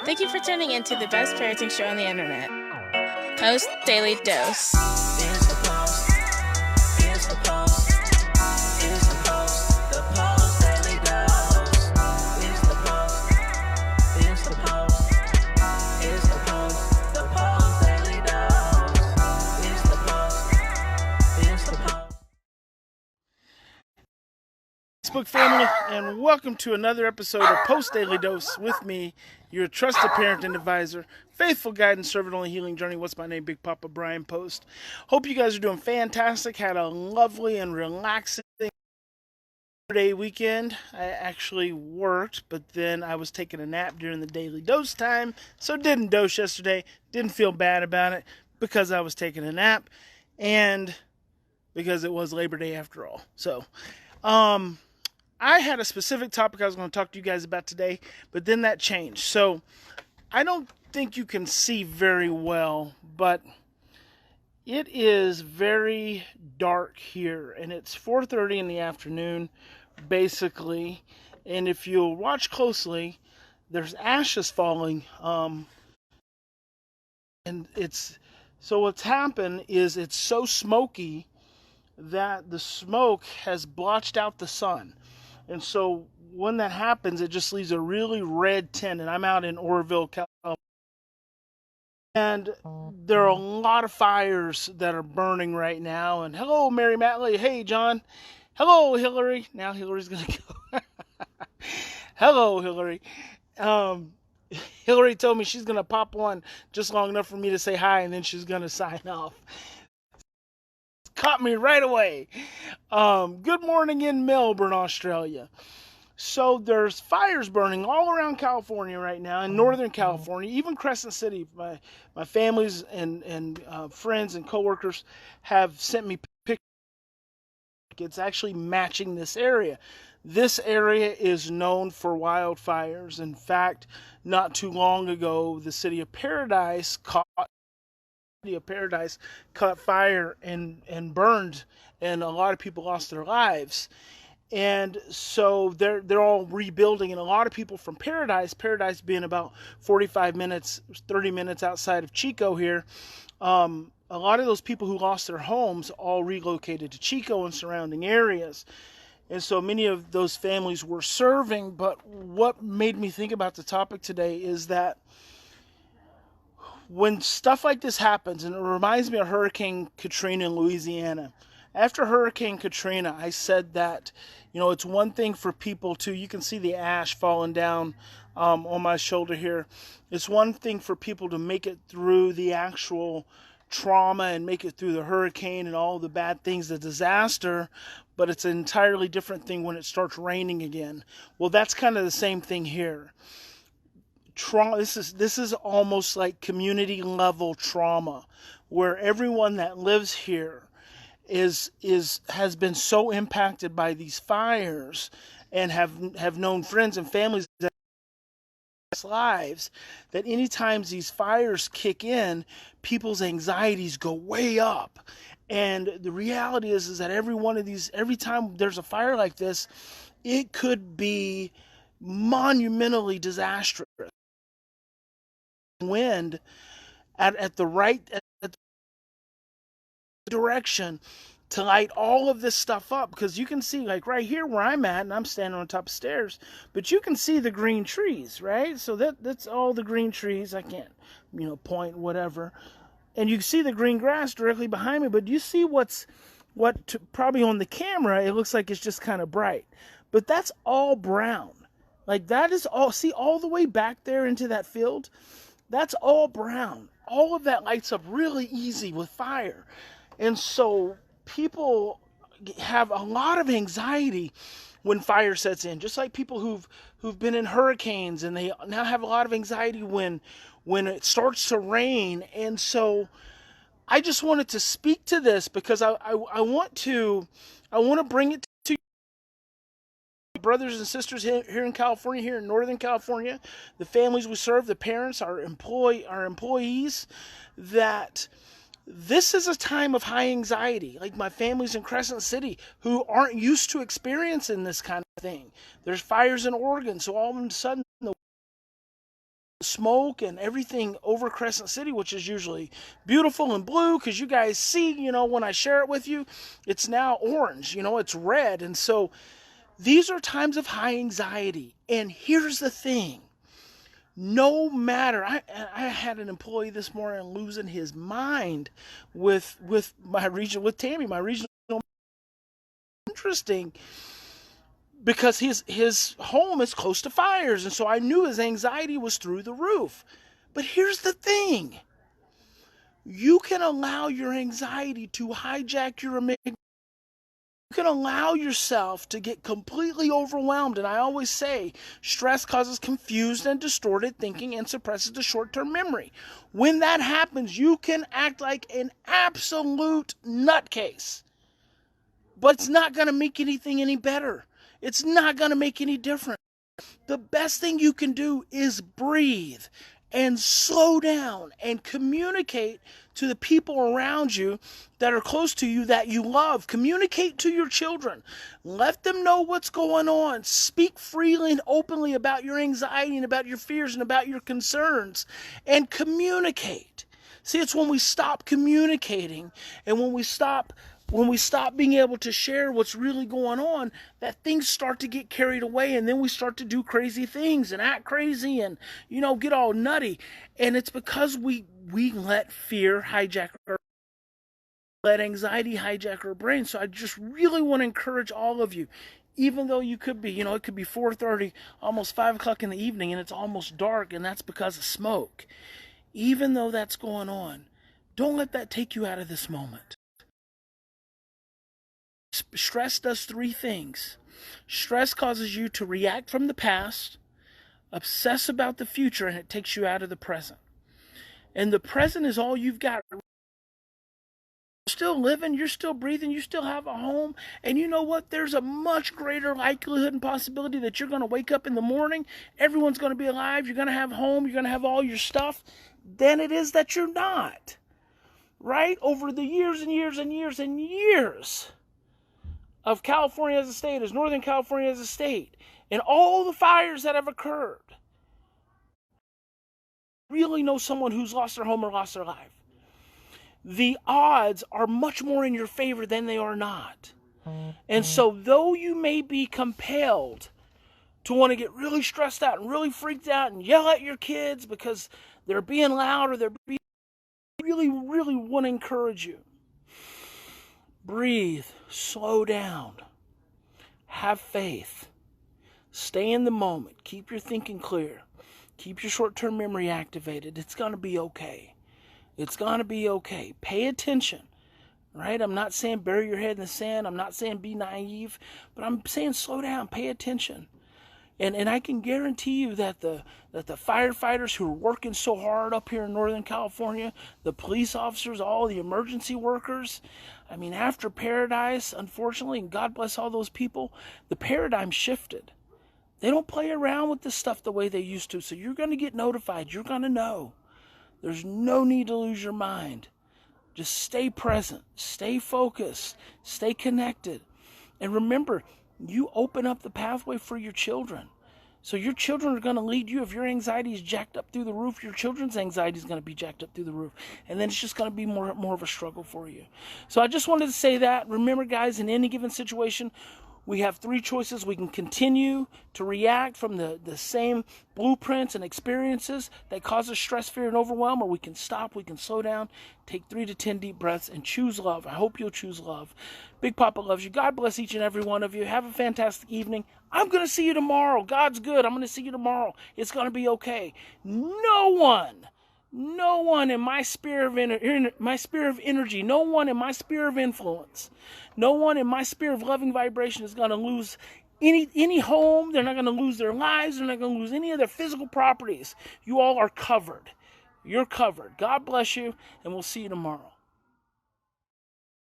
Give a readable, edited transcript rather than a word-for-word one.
Thank you for tuning in to the best parenting show on the internet, Post Daily Dose. It's the Post. It's the Post. It's the Post. The Post Daily Dose. It's the Post. It's the Post. It's the Post. The Post Daily Dose. It's the Post. It's the Post. Facebook family, and welcome to another episode of Post Daily Dose with me, your trusted parent and advisor, faithful guide and servant on the healing journey. What's my name? Big Papa Brian+Post. Hope you guys are doing fantastic. Had a lovely and relaxing day weekend. I actually worked, but then I was taking a nap during the daily dose time, so didn't dose yesterday. Didn't feel bad about it because I was taking a nap and because it was Labor Day after all. So, I had a specific topic I was going to talk to you guys about today, but then that changed. So I don't think you can see very well, but it is very dark here, and it's 4:30 in the afternoon, basically. And if you'll watch closely, there's ashes falling. And so what's happened is it's so smoky that the smoke has blotched out the sun. And so when that happens, it just leaves a really red tint. And I'm out in Oroville, California. And there are a lot of fires that are burning right now. And hello, Mary Matley. Hey, John. Hello, Hillary. Now Hillary's going to go. Hello, Hillary. Hillary told me she's going to pop one just long enough for me to say hi, and then she's going to sign off. Caught me right away. Good morning in Melbourne, Australia. So there's fires burning all around California right now, in Northern California, even Crescent City. My families and friends and coworkers have sent me pictures. It's actually matching this area. This area is known for wildfires. In fact, not too long ago, the city of Paradise caught fire and burned, and a lot of people lost their lives. And so they're all rebuilding, and a lot of people from Paradise being about 45 minutes, 30 minutes outside of Chico here, a lot of those people who lost their homes all relocated to Chico and surrounding areas. And so many of those families were serving. But what made me think about the topic today is that when stuff like this happens, and it reminds me of Hurricane Katrina in Louisiana. After Hurricane Katrina, I said that, it's one thing for people to, you can see the ash falling down on my shoulder here. It's one thing for people to make it through the actual trauma and make it through the hurricane and all the bad things, the disaster, but it's an entirely different thing when it starts raining again. Well, that's kind of the same thing here. Trauma. This is almost like community level trauma, where everyone that lives here has been so impacted by these fires and have known friends and families that lives that anytime these fires kick in, people's anxieties go way up. And the reality is that every time there's a fire like this, it could be monumentally disastrous. Wind at the right direction to light all of this stuff up, because you can see, like right here where I'm at, and I'm standing on top of stairs, but you can see the green trees, right? So that's all the green trees. I can't point whatever, and you can see the green grass directly behind me, but you see probably on the camera it looks like it's just kind of bright, but that's all brown. Like that is all, see all the way back there into that field. That's all brown. All of that lights up really easy with fire. And so people have a lot of anxiety when fire sets in, just like people who've been in hurricanes, and they now have a lot of anxiety when it starts to rain. And so I just wanted to speak to this because I want to bring it to brothers and sisters here in California, here in Northern California, the families we serve, the parents, our employees, that this is a time of high anxiety. Like my family's in Crescent City who aren't used to experiencing this kind of thing. There's fires in Oregon, so all of a sudden smoke and everything over Crescent City, which is usually beautiful and blue, because you guys see, when I share it with you, it's now orange, it's red. And so these are times of high anxiety. And here's the thing. No matter, I had an employee this morning losing his mind with Tammy, my regional. Interesting, because his home is close to fires, and so I knew his anxiety was through the roof. But here's the thing. You can allow your anxiety to hijack your amygdala. You can allow yourself to get completely overwhelmed. And I always say, stress causes confused and distorted thinking and suppresses the short-term memory. When that happens, you can act like an absolute nutcase. But it's not going to make anything any better. It's not going to make any difference. The best thing you can do is breathe and slow down and communicate to the people around you that are close to you that you love. Communicate to your children. Let them know what's going on. Speak freely and openly about your anxiety and about your fears and about your concerns, and communicate. See, it's when we stop communicating and when we stop being able to share what's really going on, that things start to get carried away, and then we start to do crazy things and act crazy and, get all nutty. And it's because we let fear hijack let anxiety hijack our brain. So I just really want to encourage all of you, even though you could be, it could be 4:30, almost 5 o'clock in the evening, and it's almost dark, and that's because of smoke. Even though that's going on, don't let that take you out of this moment. Stress does 3 things. Stress causes you to react from the past, obsess about the future, and it takes you out of the present. And the present is all you've got. You're still living, you're still breathing, you still have a home. And you know what? There's a much greater likelihood and possibility that you're going to wake up in the morning, everyone's going to be alive, you're going to have home, you're going to have all your stuff, than it is that you're not. Right? Over the years and years and years and years of California as a state, as Northern California as a state, and all the fires that have occurred, really know someone who's lost their home or lost their life. The odds are much more in your favor than they are not. And so though you may be compelled to want to get really stressed out and really freaked out and yell at your kids because they're being loud or really want to encourage you. Breathe, slow down, have faith, stay in the moment, keep your thinking clear, keep your short-term memory activated. It's going to be okay. It's going to be okay. Pay attention, right? I'm not saying bury your head in the sand. I'm not saying be naive, but I'm saying slow down, pay attention. And I can guarantee you that the firefighters who are working so hard up here in Northern California, the police officers, all the emergency workers, after Paradise, unfortunately, and God bless all those people, the paradigm shifted. They don't play around with this stuff the way they used to. So you're going to get notified. You're going to know. There's no need to lose your mind. Just stay present, stay focused, stay connected. And remember, you open up the pathway for your children. So your children are going to lead you. If your anxiety is jacked up through the roof, your children's anxiety is going to be jacked up through the roof. And then it's just going to be more of a struggle for you. So I just wanted to say that. Remember, guys, in any given situation, we have 3 choices. We can continue to react from the same blueprints and experiences that cause us stress, fear, and overwhelm, or we can stop, we can slow down, take 3 to 10 deep breaths, and choose love. I hope you'll choose love. Big Papa loves you. God bless each and every one of you. Have a fantastic evening. I'm going to see you tomorrow. God's good. I'm going to see you tomorrow. It's going to be okay. No one in my sphere of energy, no one in my sphere of influence, no one in my sphere of loving vibration is going to lose any home. They're not going to lose their lives. They're not going to lose any of their physical properties. You all are covered. You're covered. God bless you, and we'll see you tomorrow.